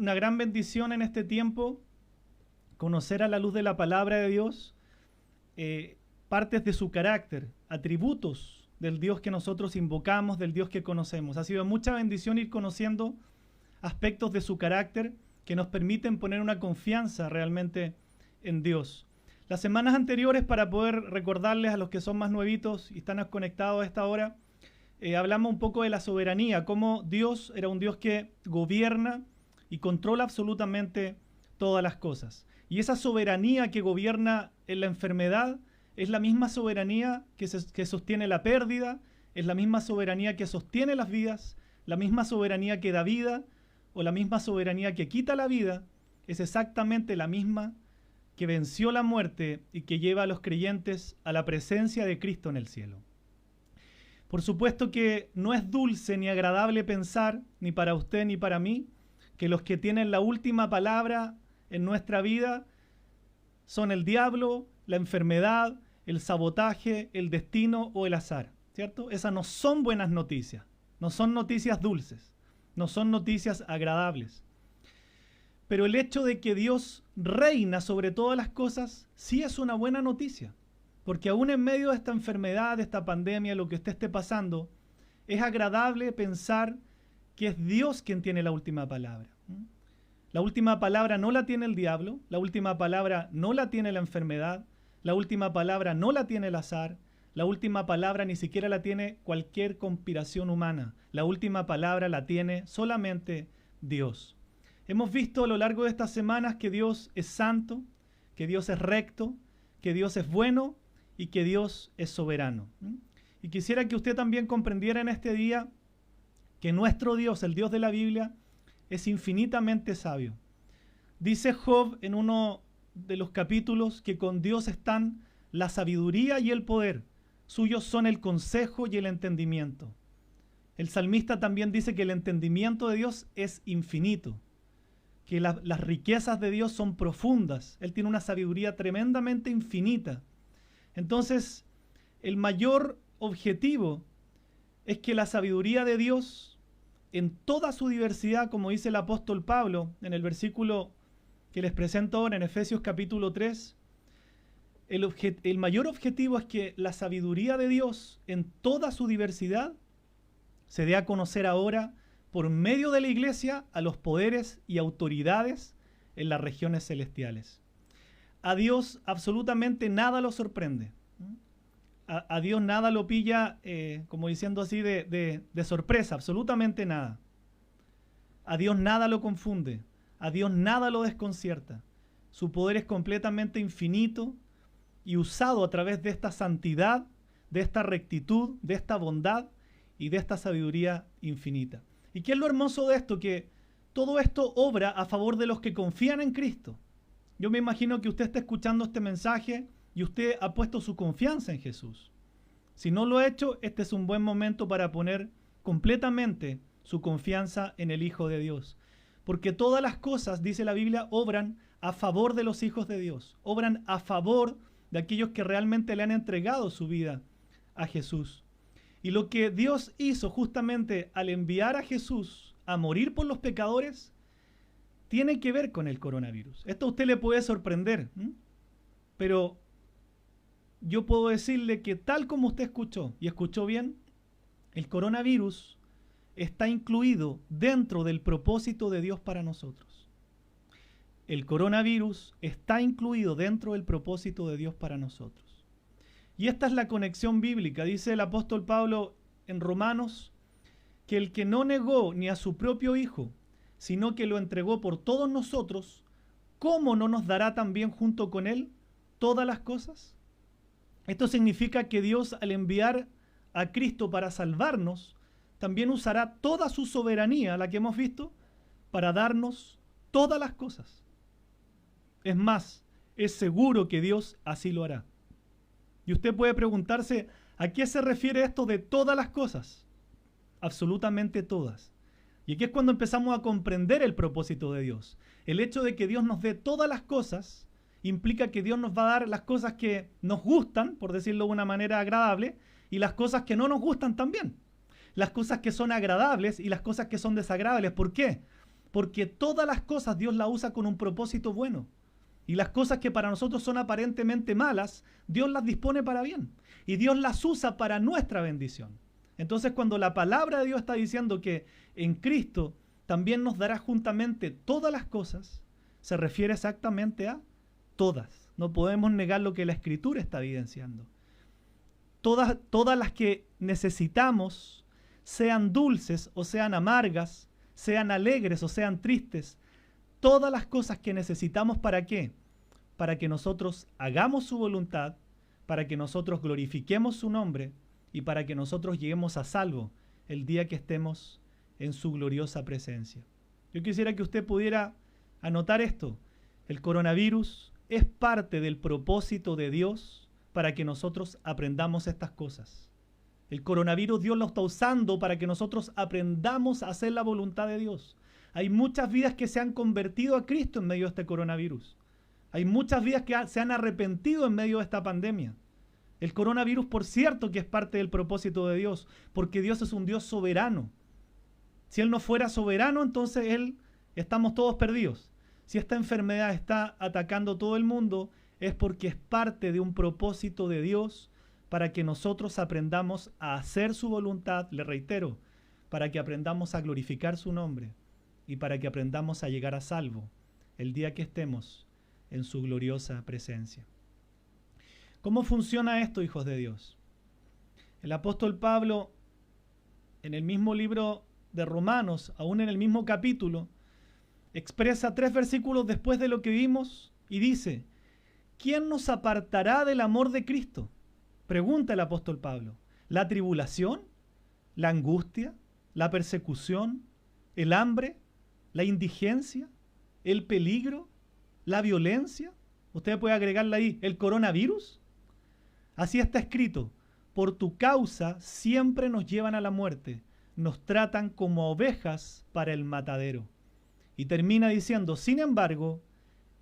una gran bendición en este tiempo conocer a la luz de la palabra de Dios partes de su carácter, atributos del Dios que nosotros invocamos, del Dios que conocemos. Ha sido mucha bendición ir conociendo aspectos de su carácter que nos permiten poner una confianza realmente en Dios. Las semanas anteriores, para poder recordarles a los que son más nuevitos y están conectados a esta hora, hablamos un poco de la soberanía, cómo Dios era un Dios que gobierna y controla absolutamente todas las cosas. Y esa soberanía que gobierna en la enfermedad es la misma soberanía que sostiene la pérdida, es la misma soberanía que sostiene las vidas, la misma soberanía que da vida o la misma soberanía que quita la vida, es exactamente la misma que venció la muerte y que lleva a los creyentes a la presencia de Cristo en el cielo. Por supuesto que no es dulce ni agradable pensar, ni para usted ni para mí, que los que tienen la última palabra en nuestra vida son el diablo, la enfermedad, el sabotaje, el destino o el azar, ¿cierto? Esas no son buenas noticias, no son noticias dulces, no son noticias agradables. Pero el hecho de que Dios reina sobre todas las cosas sí es una buena noticia, porque aún en medio de esta enfermedad, de esta pandemia, lo que usted esté pasando, es agradable pensar que es Dios quien tiene la última palabra. La última palabra no la tiene el diablo, la última palabra no la tiene la enfermedad, la última palabra no la tiene el azar, la última palabra ni siquiera la tiene cualquier conspiración humana. La última palabra la tiene solamente Dios. Hemos visto a lo largo de estas semanas que Dios es santo, que Dios es recto, que Dios es bueno y que Dios es soberano. Y quisiera que usted también comprendiera en este día que nuestro Dios, el Dios de la Biblia, es infinitamente sabio. Dice Job en uno de los capítulos que con Dios están la sabiduría y el poder, suyos son el consejo y el entendimiento. El salmista también dice que el entendimiento de Dios es infinito, que las riquezas de Dios son profundas. Él tiene una sabiduría tremendamente infinita. Entonces, el mayor objetivo es que la sabiduría de Dios, en toda su diversidad, como dice el apóstol Pablo en el versículo que les presento ahora en Efesios capítulo 3, el mayor objetivo es que la sabiduría de Dios en toda su diversidad se dé a conocer ahora por medio de la iglesia a los poderes y autoridades en las regiones celestiales. A Dios absolutamente nada lo sorprende. A Dios nada lo pilla, como diciendo así, de sorpresa, absolutamente nada. A Dios nada lo confunde, a Dios nada lo desconcierta. Su poder es completamente infinito y usado a través de esta santidad, de esta rectitud, de esta bondad y de esta sabiduría infinita. ¿Y qué es lo hermoso de esto? Que todo esto obra a favor de los que confían en Cristo. Yo me imagino que usted está escuchando este mensaje y usted ha puesto su confianza en Jesús. Si no lo ha hecho, este es un buen momento para poner completamente su confianza en el Hijo de Dios. Porque todas las cosas, dice la Biblia, obran a favor de los hijos de Dios. Obran a favor de aquellos que realmente le han entregado su vida a Jesús. Y lo que Dios hizo justamente al enviar a Jesús a morir por los pecadores, tiene que ver con el coronavirus. Esto a usted le puede sorprender, pero yo puedo decirle que tal como usted escuchó, y escuchó bien, el coronavirus está incluido dentro del propósito de Dios para nosotros. El coronavirus está incluido dentro del propósito de Dios para nosotros. Y esta es la conexión bíblica. Dice el apóstol Pablo en Romanos que el que no negó ni a su propio Hijo, sino que lo entregó por todos nosotros, ¿cómo no nos dará también junto con Él todas las cosas? Esto significa que Dios, al enviar a Cristo para salvarnos, también usará toda su soberanía, la que hemos visto, para darnos todas las cosas. Es más, es seguro que Dios así lo hará. Y usted puede preguntarse, ¿a qué se refiere esto de todas las cosas? Absolutamente todas. Y aquí es cuando empezamos a comprender el propósito de Dios. El hecho de que Dios nos dé todas las cosas implica que Dios nos va a dar las cosas que nos gustan, por decirlo de una manera agradable, y las cosas que no nos gustan también. Las cosas que son agradables y las cosas que son desagradables. ¿Por qué? porque todas las cosas Dios las usa con un propósito bueno. Y las cosas que para nosotros son aparentemente malas, Dios las dispone para bien. Y Dios las usa para nuestra bendición. Entonces, cuando la palabra de Dios está diciendo que en Cristo también nos dará juntamente todas las cosas, se refiere exactamente a todas. No podemos negar lo que la Escritura está evidenciando. Todas las que necesitamos, sean dulces o sean amargas, sean alegres o sean tristes, todas las cosas que necesitamos, ¿para qué? Para que nosotros hagamos su voluntad, para que nosotros glorifiquemos su nombre y para que nosotros lleguemos a salvo el día que estemos en su gloriosa presencia. Yo quisiera que usted pudiera anotar esto. El coronavirus es parte del propósito de Dios para que nosotros aprendamos estas cosas. El coronavirus Dios lo está usando para que nosotros aprendamos a hacer la voluntad de Dios. Hay muchas vidas que se han convertido a Cristo en medio de este coronavirus. Hay muchas vidas que se han arrepentido en medio de esta pandemia. El coronavirus, por cierto, que es parte del propósito de Dios, porque Dios es un Dios soberano. Si Él no fuera soberano, entonces estamos todos perdidos. Si esta enfermedad está atacando todo el mundo, es porque es parte de un propósito de Dios para que nosotros aprendamos a hacer su voluntad, le reitero, para que aprendamos a glorificar su nombre y para que aprendamos a llegar a salvo el día que estemos en su gloriosa presencia. ¿Cómo funciona esto, hijos de Dios? El apóstol Pablo, en el mismo libro de Romanos, aún en el mismo capítulo, expresa 3 versículos después de lo que vimos y dice: ¿quién nos apartará del amor de Cristo? Pregunta el apóstol Pablo. ¿La tribulación? ¿La angustia? ¿La persecución? ¿El hambre? ¿La indigencia? ¿El peligro? ¿La violencia? Usted puede agregarle ahí el coronavirus. Así está escrito: por tu causa siempre nos llevan a la muerte, nos tratan como ovejas para el matadero. Y termina diciendo: sin embargo,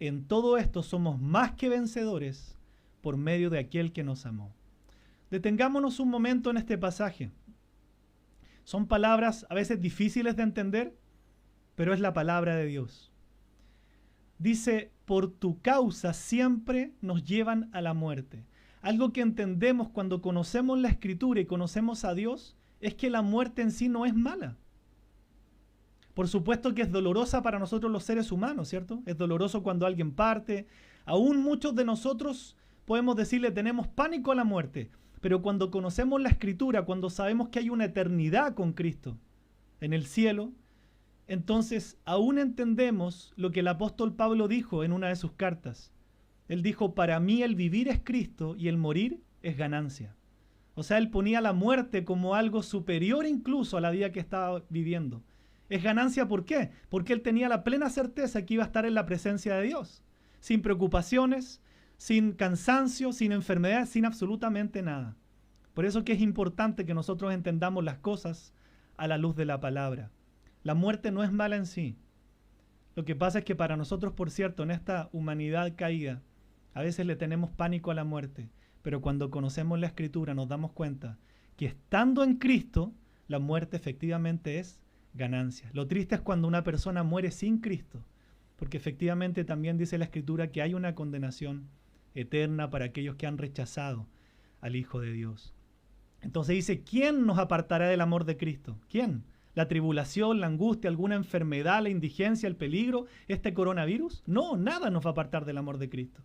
en todo esto somos más que vencedores por medio de aquel que nos amó. Detengámonos un momento en este pasaje. Son palabras a veces difíciles de entender, pero es la palabra de Dios. Dice: por tu causa siempre nos llevan a la muerte. Algo que entendemos cuando conocemos la Escritura y conocemos a Dios es que la muerte en sí no es mala. Por supuesto que es dolorosa para nosotros los seres humanos, ¿cierto? Es doloroso cuando alguien parte. Aún muchos de nosotros podemos decirle tenemos pánico a la muerte. Pero cuando conocemos la Escritura, cuando sabemos que hay una eternidad con Cristo en el cielo, entonces aún entendemos lo que el apóstol Pablo dijo en una de sus cartas. Él dijo: para mí el vivir es Cristo y el morir es ganancia. O sea, él ponía la muerte como algo superior incluso a la vida que estaba viviendo. Es ganancia, ¿por qué? Porque él tenía la plena certeza que iba a estar en la presencia de Dios, sin preocupaciones, sin cansancio, sin enfermedad, sin absolutamente nada. Por eso que es importante que nosotros entendamos las cosas a la luz de la palabra. La muerte no es mala en sí. Lo que pasa es que para nosotros, por cierto, en esta humanidad caída, a veces le tenemos pánico a la muerte, pero cuando conocemos la Escritura nos damos cuenta que estando en Cristo, la muerte efectivamente es ganancia. Lo triste es cuando una persona muere sin Cristo, porque efectivamente también dice la Escritura que hay una condenación eterna para aquellos que han rechazado al Hijo de Dios. Entonces dice: ¿quién nos apartará del amor de Cristo? ¿Quién? ¿La tribulación, la angustia, alguna enfermedad, la indigencia, el peligro, este coronavirus? No, nada nos va a apartar del amor de Cristo.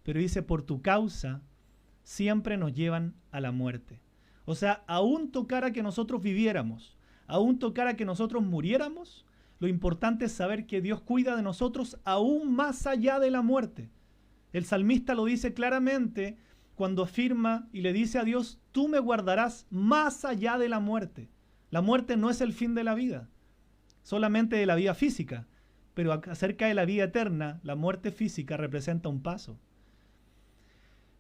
Pero dice: por tu causa siempre nos llevan a la muerte. O sea, aún tocara que nosotros viviéramos, aún tocara que nosotros muriéramos, lo importante es saber que Dios cuida de nosotros aún más allá de la muerte. El salmista lo dice claramente cuando afirma y le dice a Dios: tú me guardarás más allá de la muerte. La muerte no es el fin de la vida, solamente de la vida física, pero acerca de la vida eterna, la muerte física representa un paso.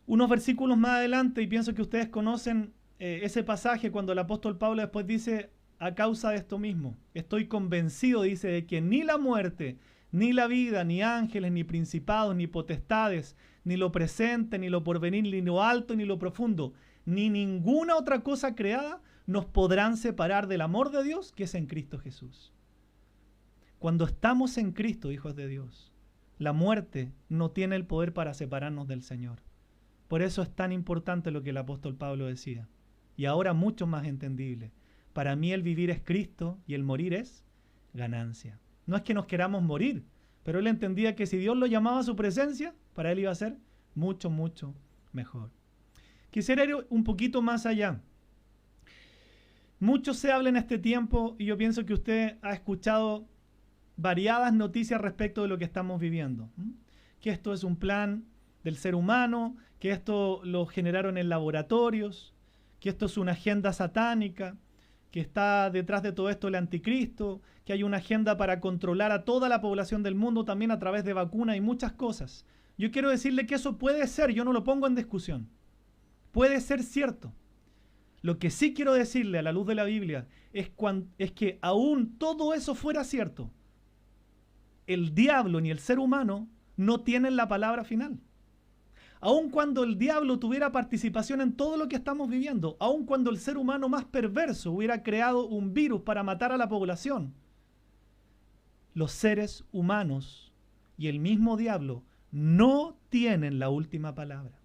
Unos versículos más adelante, y pienso que ustedes conocen ese pasaje cuando el apóstol Pablo después dice: a causa de esto mismo, estoy convencido, dice, de que ni la muerte, ni la vida, ni ángeles, ni principados, ni potestades, ni lo presente, ni lo porvenir, ni lo alto, ni lo profundo, ni ninguna otra cosa creada nos podrán separar del amor de Dios que es en Cristo Jesús. Cuando estamos en Cristo, hijos de Dios, la muerte no tiene el poder para separarnos del Señor. Por eso es tan importante lo que el apóstol Pablo decía. Y ahora mucho más entendible. Para mí el vivir es Cristo y el morir es ganancia. No es que nos queramos morir, pero él entendía que si Dios lo llamaba a su presencia, para él iba a ser mucho, mucho mejor. Quisiera ir un poquito más allá. Mucho se habla en este tiempo y yo pienso que usted ha escuchado variadas noticias respecto de lo que estamos viviendo. Que esto es un plan del ser humano, que esto lo generaron en laboratorios, que esto es una agenda satánica, que está detrás de todo esto el anticristo, que hay una agenda para controlar a toda la población del mundo también a través de vacunas y muchas cosas. Yo quiero decirle que eso puede ser, yo no lo pongo en discusión. Puede ser cierto. Lo que sí quiero decirle a la luz de la Biblia es que aún todo eso fuera cierto, el diablo ni el ser humano no tienen la palabra final. Aun cuando el diablo tuviera participación en todo lo que estamos viviendo, aun cuando el ser humano más perverso hubiera creado un virus para matar a la población, los seres humanos y el mismo diablo no tienen la última palabra.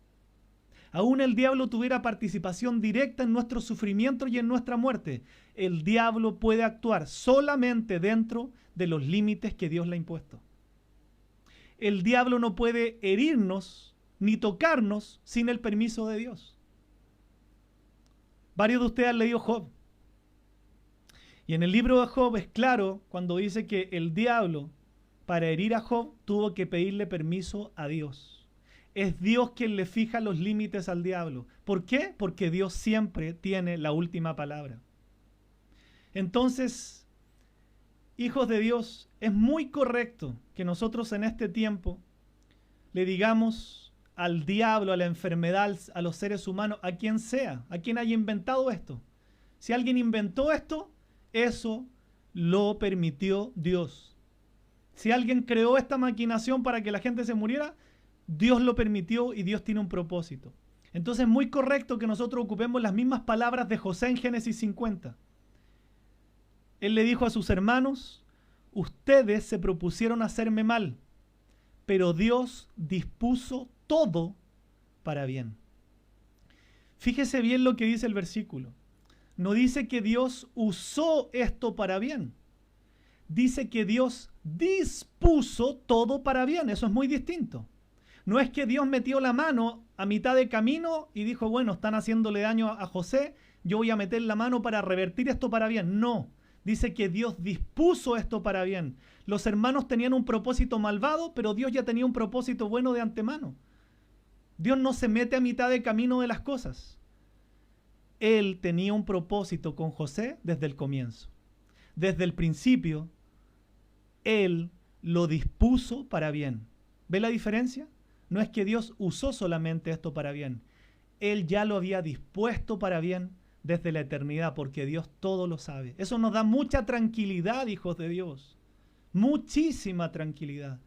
Aún el diablo tuviera participación directa en nuestro sufrimiento y en nuestra muerte, el diablo puede actuar solamente dentro de los límites que Dios le ha impuesto. El diablo no puede herirnos ni tocarnos sin el permiso de Dios. Varios de ustedes han leído Job. Y en el libro de Job es claro cuando dice que el diablo, para herir a Job, tuvo que pedirle permiso a Dios. Es Dios quien le fija los límites al diablo. ¿Por qué? Porque Dios siempre tiene la última palabra. Entonces, hijos de Dios, es muy correcto que nosotros en este tiempo le digamos al diablo, a la enfermedad, a los seres humanos, a quien sea, a quien haya inventado esto. Si alguien inventó esto, eso lo permitió Dios. Si alguien creó esta maquinación para que la gente se muriera, Dios lo permitió y Dios tiene un propósito. Entonces es muy correcto que nosotros ocupemos las mismas palabras de José en Génesis 50. Él le dijo a sus hermanos, ustedes se propusieron hacerme mal, pero Dios dispuso todo para bien. Fíjese bien lo que dice el versículo. No dice que Dios usó esto para bien. Dice que Dios dispuso todo para bien. Eso es muy distinto. No es que Dios metió la mano a mitad de camino y dijo, bueno, están haciéndole daño a José, yo voy a meter la mano para revertir esto para bien. No. Dice que Dios dispuso esto para bien. Los hermanos tenían un propósito malvado, pero Dios ya tenía un propósito bueno de antemano. Dios no se mete a mitad de camino de las cosas. Él tenía un propósito con José desde el comienzo. Desde el principio, Él lo dispuso para bien. ¿Ve la diferencia? No es que Dios usó solamente esto para bien. Él ya lo había dispuesto para bien desde la eternidad, porque Dios todo lo sabe. Eso nos da mucha tranquilidad, hijos de Dios. Muchísima tranquilidad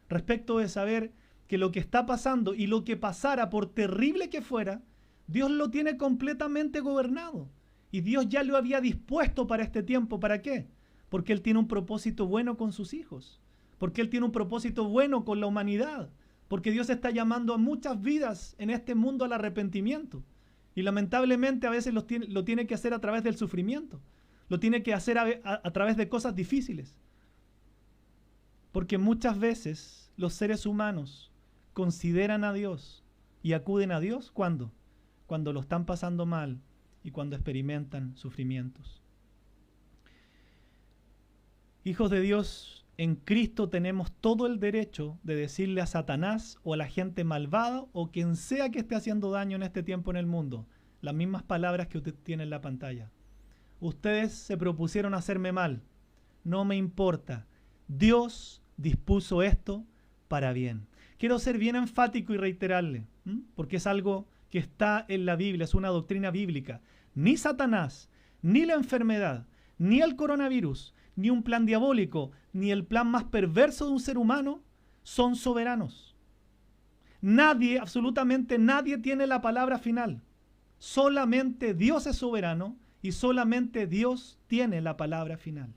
respecto de saber que lo que está pasando y lo que pasara, por terrible que fuera, Dios lo tiene completamente gobernado. Y Dios ya lo había dispuesto para este tiempo. ¿Para qué? Porque Él tiene un propósito bueno con sus hijos. Porque Él tiene un propósito bueno con la humanidad. Porque Dios está llamando a muchas vidas en este mundo al arrepentimiento. Y lamentablemente a veces lo tiene que hacer a través del sufrimiento. Lo tiene que hacer a través de cosas difíciles. Porque muchas veces los seres humanos consideran a Dios y acuden a Dios, ¿cuándo? Cuando lo están pasando mal y cuando experimentan sufrimientos. Hijos de Dios, en Cristo tenemos todo el derecho de decirle a Satanás o a la gente malvada o quien sea que esté haciendo daño en este tiempo en el mundo, las mismas palabras que usted tiene en la pantalla. Ustedes se propusieron hacerme mal, no me importa. Dios dispuso esto para bien. Quiero ser bien enfático y reiterarle, porque es algo que está en la Biblia, es una doctrina bíblica. Ni Satanás, ni la enfermedad, ni el coronavirus, ni un plan diabólico, ni el plan más perverso de un ser humano son soberanos. Nadie, absolutamente nadie tiene la palabra final. Solamente Dios es soberano y solamente Dios tiene la palabra final.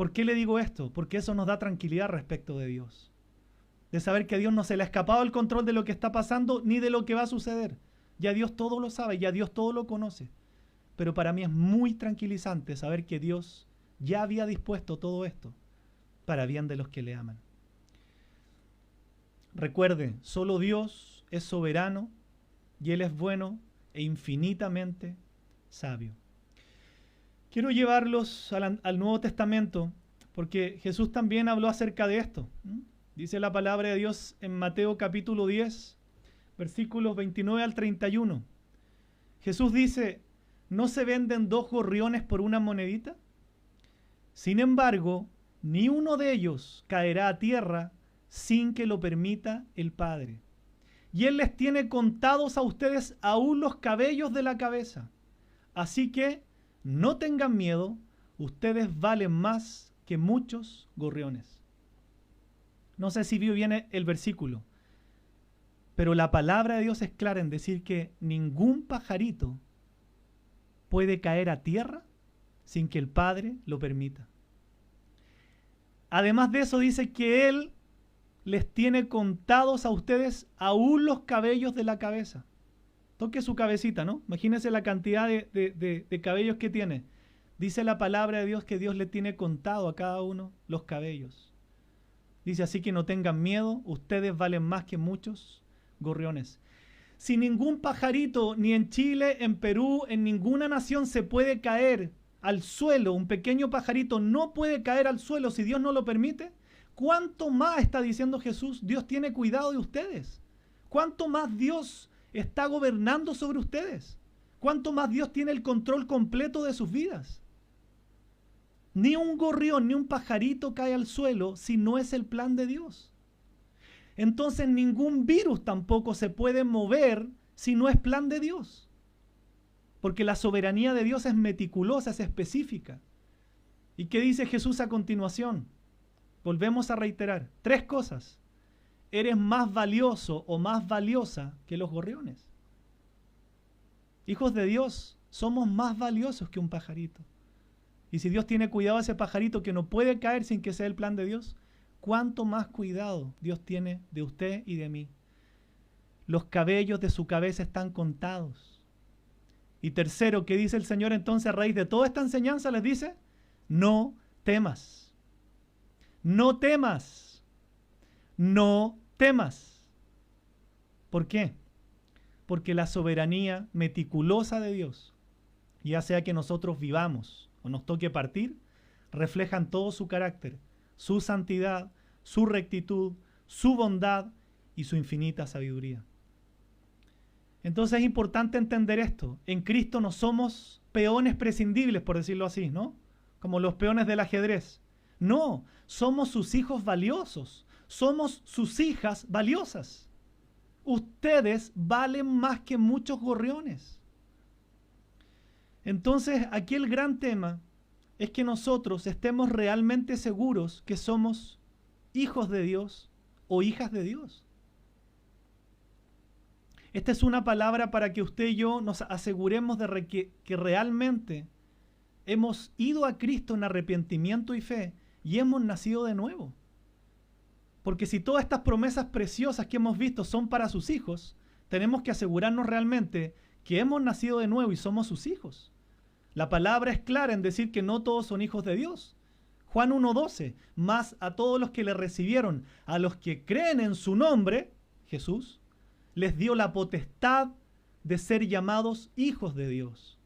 ¿Por qué le digo esto? Porque eso nos da tranquilidad respecto de Dios. De saber que a Dios no se le ha escapado el control de lo que está pasando ni de lo que va a suceder. Ya Dios todo lo sabe, ya Dios todo lo conoce. Pero para mí es muy tranquilizante saber que Dios ya había dispuesto todo esto para bien de los que le aman. Recuerde, solo Dios es soberano y Él es bueno e infinitamente sabio. Quiero llevarlos al Nuevo Testamento porque Jesús también habló acerca de esto. Dice la palabra de Dios en Mateo capítulo 10, versículos 29 al 31. Jesús dice, ¿no se venden 2 gorriones por una monedita? Sin embargo, ni uno de ellos caerá a tierra sin que lo permita el Padre. Y Él les tiene contados a ustedes aún los cabellos de la cabeza. Así que no tengan miedo, ustedes valen más que muchos gorriones. No sé si vio bien el versículo, pero la palabra de Dios es clara en decir que ningún pajarito puede caer a tierra sin que el Padre lo permita. Además de eso dice que Él les tiene contados a ustedes aún los cabellos de la cabeza. Toque su cabecita, ¿no? Imagínense la cantidad de cabellos que tiene. Dice la palabra de Dios que Dios le tiene contado a cada uno los cabellos. Dice así que no tengan miedo, ustedes valen más que muchos gorriones. Si ningún pajarito, ni en Chile, en Perú, en ninguna nación se puede caer al suelo, un pequeño pajarito no puede caer al suelo si Dios no lo permite, ¿cuánto más está diciendo Jesús? Dios tiene cuidado de ustedes. ¿Cuánto más Dios está gobernando sobre ustedes? ¿Cuánto más Dios tiene el control completo de sus vidas? Ni un gorrión, ni un pajarito cae al suelo si no es el plan de Dios. Entonces ningún virus tampoco se puede mover si no es plan de Dios. Porque la soberanía de Dios es meticulosa, es específica. ¿Y qué dice Jesús a continuación? Volvemos a reiterar 3 cosas. Eres más valioso o más valiosa que los gorriones. Hijos de Dios, somos más valiosos que un pajarito. Y si Dios tiene cuidado a ese pajarito que no puede caer sin que sea el plan de Dios, ¿cuánto más cuidado Dios tiene de usted y de mí? Los cabellos de su cabeza están contados. Y tercero, ¿qué dice el Señor entonces a raíz de toda esta enseñanza? Les dice, no temas. No temas. No temas. ¿Por qué? Porque la soberanía meticulosa de Dios, ya sea que nosotros vivamos o nos toque partir, reflejan todo su carácter, su santidad, su rectitud, su bondad y su infinita sabiduría. Entonces es importante entender esto. En Cristo no somos peones prescindibles, por decirlo así, ¿no? Como los peones del ajedrez. No, somos sus hijos valiosos. Somos sus hijas valiosas. Ustedes valen más que muchos gorriones. Entonces, aquí el gran tema es que nosotros estemos realmente seguros que somos hijos de Dios o hijas de Dios. Esta es una palabra para que usted y yo nos aseguremos de que realmente hemos ido a Cristo en arrepentimiento y fe y hemos nacido de nuevo. Porque si todas estas promesas preciosas que hemos visto son para sus hijos, tenemos que asegurarnos realmente que hemos nacido de nuevo y somos sus hijos. La palabra es clara en decir que no todos son hijos de Dios. Juan 1:12, más a todos los que le recibieron, a los que creen en su nombre, Jesús, les dio la potestad de ser llamados hijos de Dios.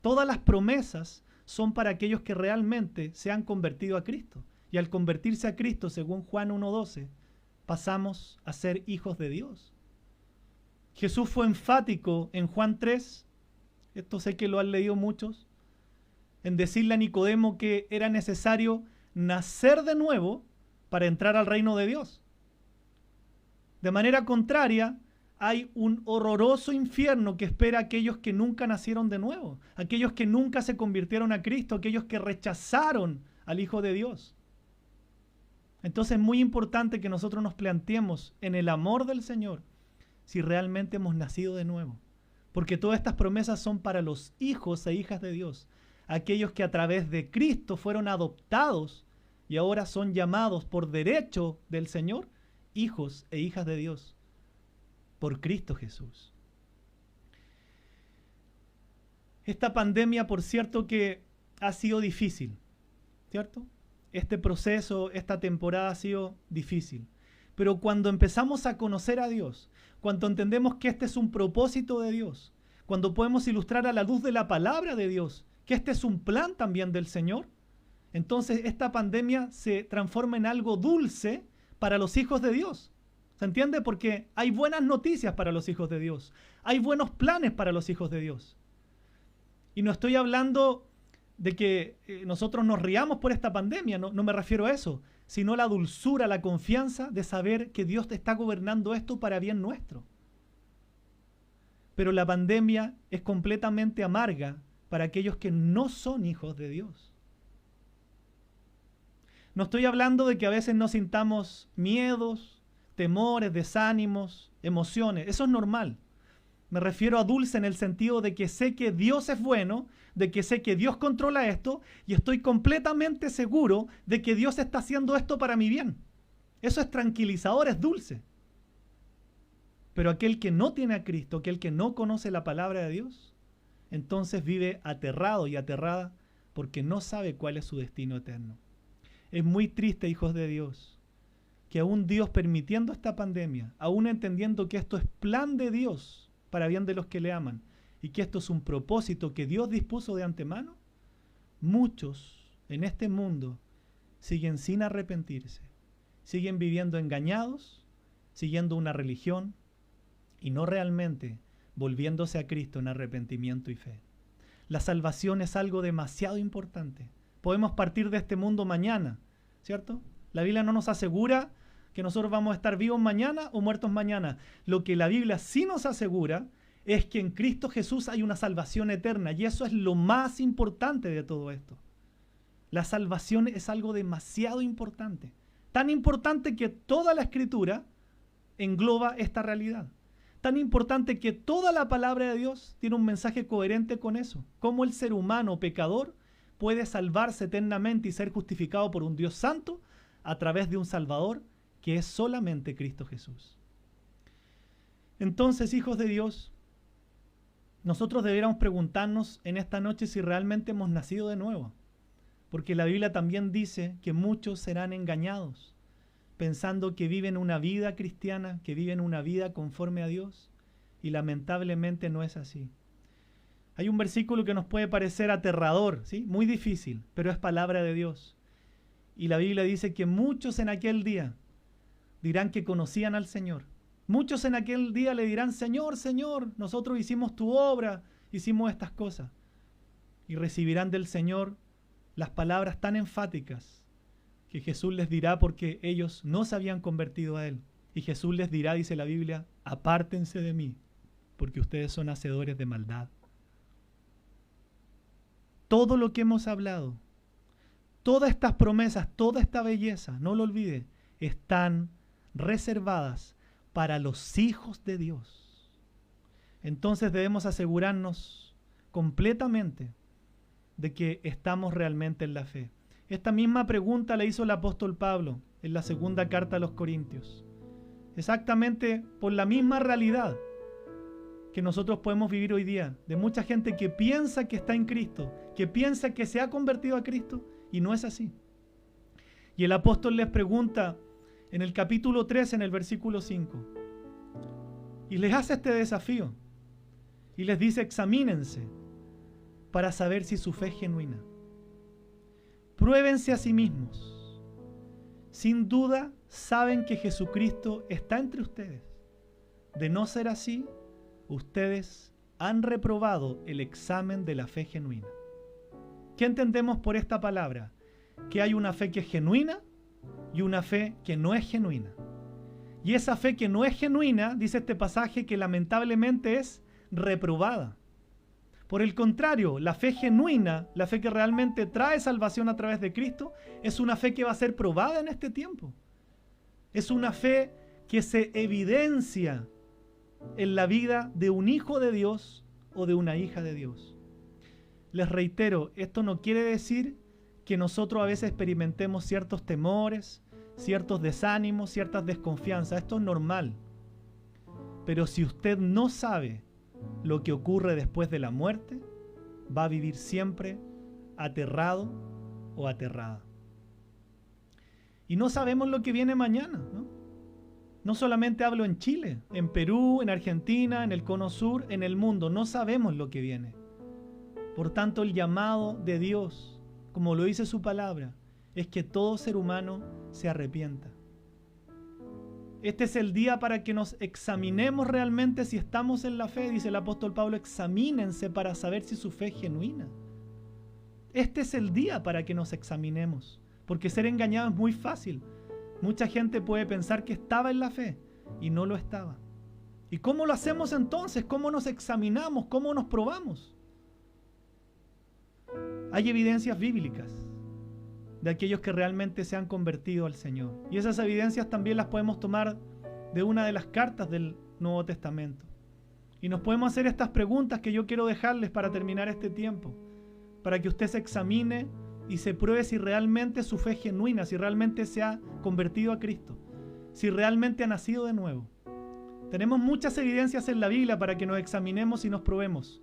Todas las promesas son para aquellos que realmente se han convertido a Cristo. Y al convertirse a Cristo, según Juan 1:12, pasamos a ser hijos de Dios. Jesús fue enfático en Juan 3, esto sé que lo han leído muchos, en decirle a Nicodemo que era necesario nacer de nuevo para entrar al reino de Dios. De manera contraria, hay un horroroso infierno que espera a aquellos que nunca nacieron de nuevo, aquellos que nunca se convirtieron a Cristo, aquellos que rechazaron al Hijo de Dios. Entonces es muy importante que nosotros nos planteemos en el amor del Señor si realmente hemos nacido de nuevo. Porque todas estas promesas son para los hijos e hijas de Dios, aquellos que a través de Cristo fueron adoptados y ahora son llamados por derecho del Señor, hijos e hijas de Dios, por Cristo Jesús. Esta pandemia, por cierto, que ha sido difícil, ¿cierto? Este proceso, esta temporada ha sido difícil. Pero cuando empezamos a conocer a Dios, cuando entendemos que este es un propósito de Dios, cuando podemos ilustrar a la luz de la palabra de Dios, que este es un plan también del Señor, entonces esta pandemia se transforma en algo dulce para los hijos de Dios. ¿Se entiende? Porque hay buenas noticias para los hijos de Dios. Hay buenos planes para los hijos de Dios. Y no estoy hablando de que nosotros nos riamos por esta pandemia, no me refiero a eso, sino la dulzura, la confianza de saber que Dios está gobernando esto para bien nuestro. Pero la pandemia es completamente amarga para aquellos que no son hijos de Dios. No estoy hablando de que a veces no sintamos miedos, temores, desánimos, emociones. Eso es normal. Me refiero a dulce en el sentido de que sé que Dios es bueno, de que sé que Dios controla esto y estoy completamente seguro de que Dios está haciendo esto para mi bien. Eso es tranquilizador, es dulce. Pero aquel que no tiene a Cristo, aquel que no conoce la palabra de Dios, entonces vive aterrado y aterrada porque no sabe cuál es su destino eterno. Es muy triste, hijos de Dios, que aún Dios permitiendo esta pandemia, aún entendiendo que esto es plan de Dios para bien de los que le aman y que esto es un propósito que Dios dispuso de antemano, muchos en este mundo siguen sin arrepentirse, siguen viviendo engañados, siguiendo una religión y no realmente volviéndose a Cristo en arrepentimiento y fe. La salvación es algo demasiado importante. Podemos partir de este mundo mañana, ¿cierto? La Biblia no nos asegura que nosotros vamos a estar vivos mañana o muertos mañana. Lo que la Biblia sí nos asegura es que en Cristo Jesús hay una salvación eterna y eso es lo más importante de todo esto. La salvación es algo demasiado importante. Tan importante que toda la Escritura engloba esta realidad. Tan importante que toda la palabra de Dios tiene un mensaje coherente con eso. Cómo el ser humano pecador puede salvarse eternamente y ser justificado por un Dios santo a través de un Salvador que es solamente Cristo Jesús. Entonces, hijos de Dios, nosotros deberíamos preguntarnos en esta noche si realmente hemos nacido de nuevo. Porque la Biblia también dice que muchos serán engañados, pensando que viven una vida cristiana, que viven una vida conforme a Dios, y lamentablemente no es así. Hay un versículo que nos puede parecer aterrador, ¿sí? Muy difícil, pero es palabra de Dios. Y la Biblia dice que muchos en aquel día dirán que conocían al Señor. Muchos en aquel día le dirán, Señor, Señor, nosotros hicimos tu obra, hicimos estas cosas. Y recibirán del Señor las palabras tan enfáticas que Jesús les dirá porque ellos no se habían convertido a Él. Y Jesús les dirá, dice la Biblia, apártense de mí, porque ustedes son hacedores de maldad. Todo lo que hemos hablado, todas estas promesas, toda esta belleza, no lo olvide, están reservadas para los hijos de Dios. Entonces debemos asegurarnos completamente de que estamos realmente en la fe. Esta misma pregunta la hizo el apóstol Pablo en la segunda carta a los Corintios. Exactamente por la misma realidad que nosotros podemos vivir hoy día, de mucha gente que piensa que está en Cristo, que piensa que se ha convertido a Cristo, y no es así. Y el apóstol les pregunta en el capítulo 3, en el versículo 5, y les hace este desafío, y les dice, examínense para saber si su fe es genuina. Pruébense a sí mismos. Sin duda saben que Jesucristo está entre ustedes. De no ser así, ustedes han reprobado el examen de la fe genuina. ¿Qué entendemos por esta palabra? Que hay una fe que es genuina y una fe que no es genuina. Y esa fe que no es genuina, dice este pasaje, que lamentablemente es reprobada. Por el contrario, la fe genuina, la fe que realmente trae salvación a través de Cristo, es una fe que va a ser probada en este tiempo. Es una fe que se evidencia en la vida de un hijo de Dios o de una hija de Dios. Les reitero, esto no quiere decir que nosotros a veces experimentemos ciertos temores, ciertos desánimos, ciertas desconfianzas. Esto es normal. Pero si usted no sabe lo que ocurre después de la muerte, va a vivir siempre aterrado o aterrada. Y no sabemos lo que viene mañana, ¿no? No solamente hablo en Chile, en Perú, en Argentina, en el Cono Sur, en el mundo. No sabemos lo que viene. Por tanto, el llamado de Dios, como lo dice su palabra, es que todo ser humano se arrepienta. Este es el día para que nos examinemos realmente si estamos en la fe. Dice el apóstol Pablo, examínense para saber si su fe es genuina. Este es el día para que nos examinemos, porque ser engañado es muy fácil. Mucha gente puede pensar que estaba en la fe y no lo estaba. ¿Y cómo lo hacemos entonces? ¿Cómo nos examinamos? ¿Cómo nos probamos? Hay evidencias bíblicas de aquellos que realmente se han convertido al Señor. Y esas evidencias también las podemos tomar de una de las cartas del Nuevo Testamento. Y nos podemos hacer estas preguntas que yo quiero dejarles para terminar este tiempo, para que usted se examine y se pruebe si realmente su fe es genuina, si realmente se ha convertido a Cristo, si realmente ha nacido de nuevo. Tenemos muchas evidencias en la Biblia para que nos examinemos y nos probemos,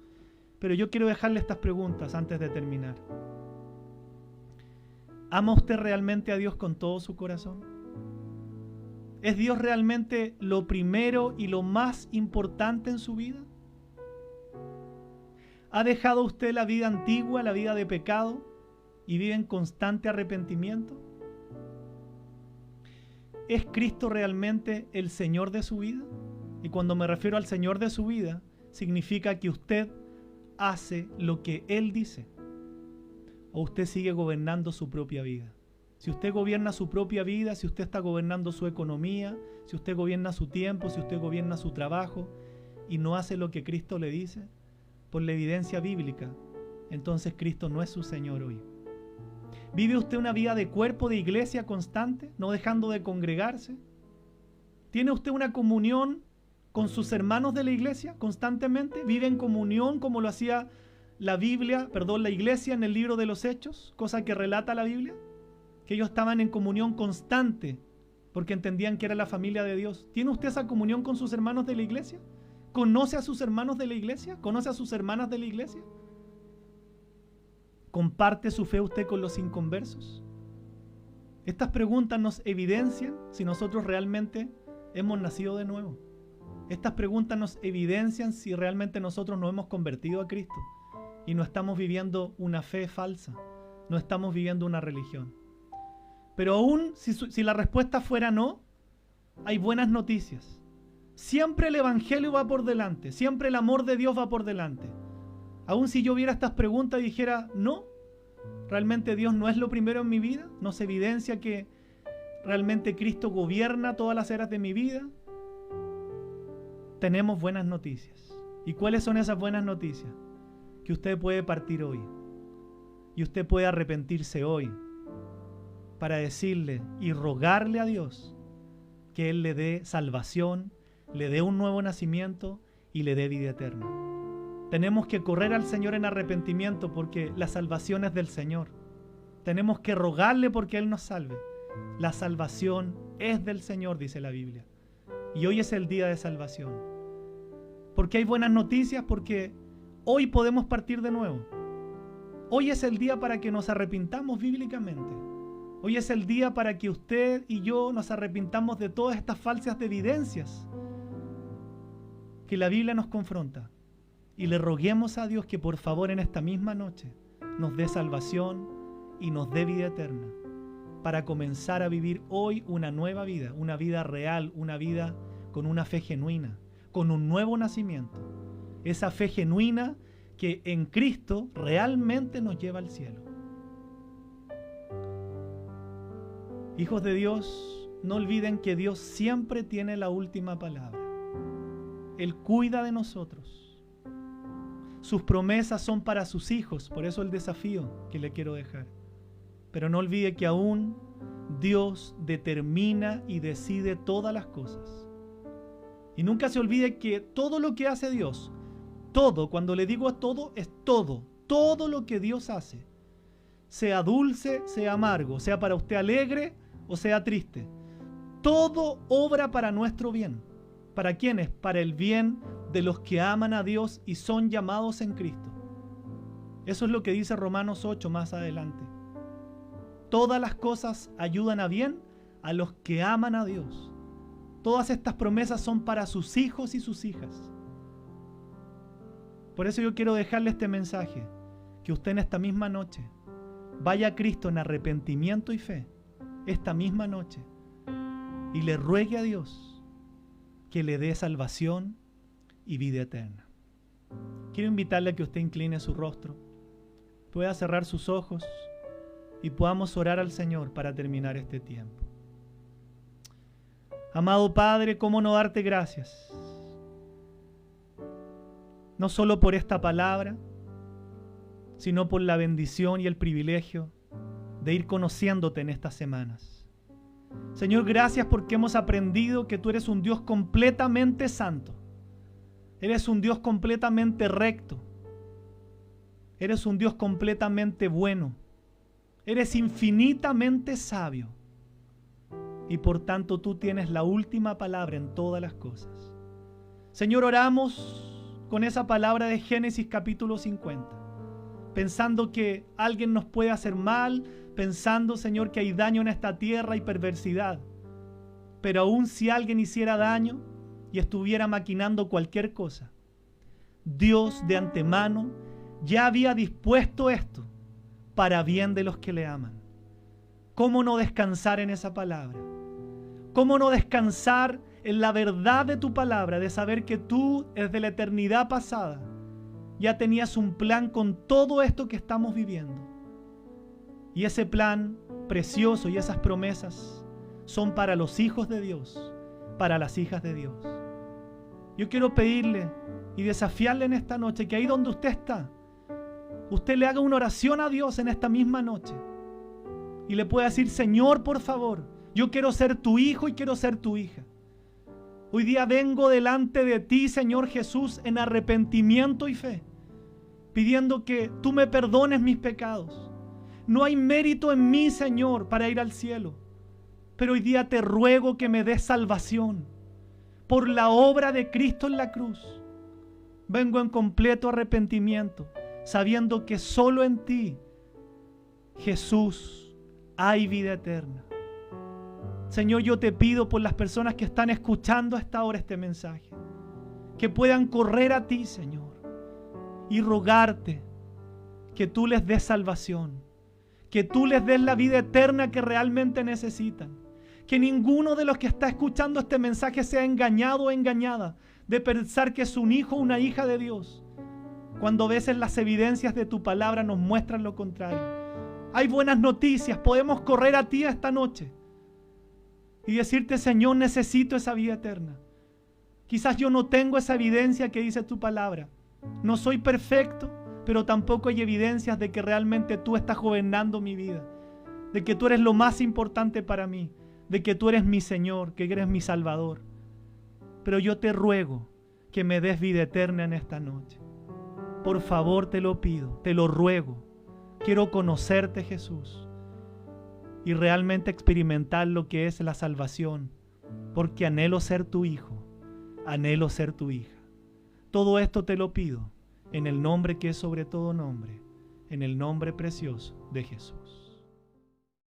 pero yo quiero dejarle estas preguntas antes de terminar. ¿Ama usted realmente a Dios con todo su corazón? ¿Es Dios realmente lo primero y lo más importante en su vida? ¿Ha dejado usted la vida antigua, la vida de pecado, y vive en constante arrepentimiento? ¿Es Cristo realmente el Señor de su vida? Y cuando me refiero al Señor de su vida, significa que usted hace lo que Él dice, o usted sigue gobernando su propia vida. Si usted gobierna su propia vida, si usted está gobernando su economía, si usted gobierna su tiempo, si usted gobierna su trabajo y no hace lo que Cristo le dice, por la evidencia bíblica, entonces Cristo no es su Señor hoy. ¿Vive usted una vida de cuerpo de iglesia constante, no dejando de congregarse? ¿Tiene usted una comunión con sus hermanos de la iglesia constantemente? ¿Vive en comunión como lo hacía la iglesia en el libro de los Hechos, cosa que relata la Biblia? Que ellos estaban en comunión constante porque entendían que era la familia de Dios. ¿Tiene usted esa comunión con sus hermanos de la iglesia? ¿Conoce a sus hermanos de la iglesia? ¿Conoce a sus hermanas de la iglesia? ¿Comparte su fe usted con los inconversos? Estas preguntas nos evidencian si nosotros realmente hemos nacido de nuevo. Estas preguntas nos evidencian si realmente nosotros nos hemos convertido a Cristo y no estamos viviendo una fe falsa, no estamos viviendo una religión. Pero aún si la respuesta fuera no, hay buenas noticias. Siempre el Evangelio va por delante, siempre el amor de Dios va por delante. Aún si yo viera estas preguntas y dijera, no, realmente Dios no es lo primero en mi vida, no se evidencia que realmente Cristo gobierna todas las eras de mi vida, tenemos buenas noticias. ¿Y cuáles son esas buenas noticias? Que usted puede partir hoy y usted puede arrepentirse hoy para decirle y rogarle a Dios que Él le dé salvación, le dé un nuevo nacimiento y le dé vida eterna. Tenemos que correr al Señor en arrepentimiento porque la salvación es del Señor. Tenemos que rogarle porque Él nos salve. La salvación es del Señor, dice la Biblia. Y hoy es el día de salvación. ¿Por qué hay buenas noticias? Porque hoy podemos partir de nuevo. Hoy es el día para que nos arrepintamos bíblicamente. Hoy es el día para que usted y yo nos arrepintamos de todas estas falsas evidencias que la Biblia nos confronta. Y le roguemos a Dios que por favor en esta misma noche nos dé salvación y nos dé vida eterna para comenzar a vivir hoy una nueva vida, una vida real, una vida con una fe genuina, con un nuevo nacimiento. Esa fe genuina que en Cristo realmente nos lleva al cielo. Hijos de Dios, no olviden que Dios siempre tiene la última palabra. Él cuida de nosotros. Sus promesas son para sus hijos, por eso el desafío que le quiero dejar. Pero no olvide que aún Dios determina y decide todas las cosas. Y nunca se olvide que todo lo que hace Dios, todo, cuando le digo todo, es todo, todo lo que Dios hace, sea dulce, sea amargo, sea para usted alegre o sea triste, todo obra para nuestro bien. ¿Para quiénes? Para el bien de los que aman a Dios y son llamados en Cristo. Eso es lo que dice Romanos 8 más adelante. Todas las cosas ayudan a bien a los que aman a Dios. Todas estas promesas son para sus hijos y sus hijas. Por eso yo quiero dejarle este mensaje, que usted en esta misma noche vaya a Cristo en arrepentimiento y fe, esta misma noche, y le ruegue a Dios que le dé salvación y vida eterna. Quiero invitarle a que usted incline su rostro, pueda cerrar sus ojos y podamos orar al Señor para terminar este tiempo. Amado Padre, ¿cómo no darte gracias? No solo por esta palabra, sino por la bendición y el privilegio de ir conociéndote en estas semanas. Señor, gracias porque hemos aprendido que tú eres un Dios completamente santo. Eres un Dios completamente recto. Eres un Dios completamente bueno. Eres infinitamente sabio. Y por tanto tú tienes la última palabra en todas las cosas. Señor, oramos con esa palabra de Génesis capítulo 50, pensando que alguien nos puede hacer mal, pensando, Señor, que hay daño en esta tierra y perversidad. Pero aun si alguien hiciera daño y estuviera maquinando cualquier cosa, Dios de antemano ya había dispuesto esto para bien de los que le aman. ¿Cómo no descansar en esa palabra? ¿Cómo no descansar en la verdad de tu palabra, de saber que tú desde la eternidad pasada ya tenías un plan con todo esto que estamos viviendo? Y ese plan precioso y esas promesas son para los hijos de Dios, para las hijas de Dios. Yo quiero pedirle y desafiarle en esta noche que ahí donde usted está, usted le haga una oración a Dios en esta misma noche y le pueda decir: Señor, por favor, yo quiero ser tu hijo y quiero ser tu hija. Hoy día vengo delante de ti, Señor Jesús, en arrepentimiento y fe, pidiendo que tú me perdones mis pecados. No hay mérito en mí, Señor, para ir al cielo, pero hoy día te ruego que me des salvación por la obra de Cristo en la cruz. Vengo en completo arrepentimiento, sabiendo que solo en ti, Jesús, hay vida eterna. Señor, yo te pido por las personas que están escuchando a esta hora este mensaje, que puedan correr a ti, Señor, y rogarte que tú les des salvación, que tú les des la vida eterna que realmente necesitan. Que ninguno de los que está escuchando este mensaje sea engañado o engañada de pensar que es un hijo o una hija de Dios, cuando a veces las evidencias de tu palabra nos muestran lo contrario. Hay buenas noticias, podemos correr a ti esta noche y decirte: Señor, necesito esa vida eterna. Quizás yo no tengo esa evidencia que dice tu palabra. No soy perfecto, pero tampoco hay evidencias de que realmente tú estás gobernando mi vida, de que tú eres lo más importante para mí, de que tú eres mi Señor, que eres mi Salvador. Pero yo te ruego que me des vida eterna en esta noche. Por favor, te lo pido, te lo ruego. Quiero conocerte, Jesús, y realmente experimentar lo que es la salvación, porque anhelo ser tu hijo, anhelo ser tu hija. Todo esto te lo pido en el nombre que es sobre todo nombre, en el nombre precioso de Jesús.